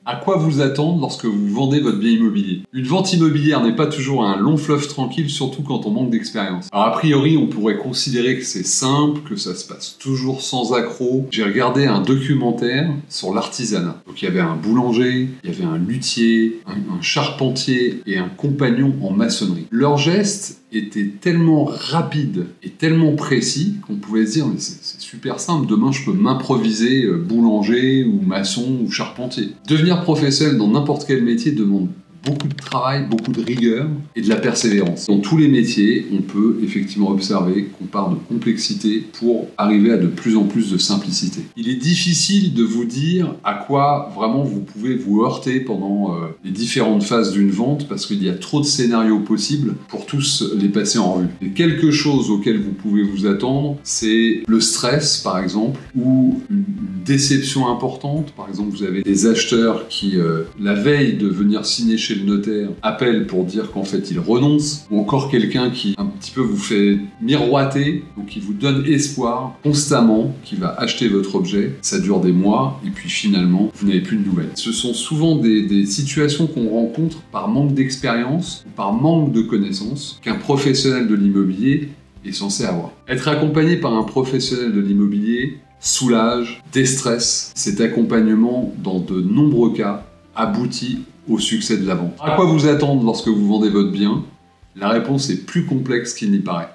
À quoi vous attendre lorsque vous vendez votre bien immobilier? Une vente immobilière n'est pas toujours un long fleuve tranquille, surtout quand on manque d'expérience. Alors a priori, on pourrait considérer que c'est simple, que ça se passe toujours sans accroc. J'ai regardé un documentaire sur l'artisanat. Donc il y avait un boulanger, il y avait un luthier, un charpentier et un compagnon en maçonnerie. Leurs gestes étaient tellement rapides et tellement précis qu'on pouvait se dire mais c'est super simple, demain je peux m'improviser boulanger ou maçon ou charpentier. Devenir professionnel dans n'importe quel métier demande beaucoup de travail, beaucoup de rigueur et de la persévérance. Dans tous les métiers, on peut effectivement observer qu'on part de complexité pour arriver à de plus en plus de simplicité. Il est difficile de vous dire à quoi vraiment vous pouvez vous heurter pendant les différentes phases d'une vente parce qu'il y a trop de scénarios possibles pour tous les passer en revue. Et quelque chose auquel vous pouvez vous attendre, c'est le stress par exemple ou une déception importante. Par exemple, vous avez des acheteurs qui, la veille de venir signer chez le notaire, appelle pour dire qu'en fait il renonce, ou encore quelqu'un qui un petit peu vous fait miroiter, donc il vous donne espoir constamment qu'il va acheter votre objet, ça dure des mois, et puis finalement vous n'avez plus de nouvelles. Ce sont souvent des situations qu'on rencontre par manque d'expérience, ou par manque de connaissances, qu'un professionnel de l'immobilier est censé avoir. Être accompagné par un professionnel de l'immobilier soulage, déstresse. Cet accompagnement, dans de nombreux cas, aboutit au succès de la vente. À quoi vous attendre lorsque vous vendez votre bien? La réponse est plus complexe qu'il n'y paraît.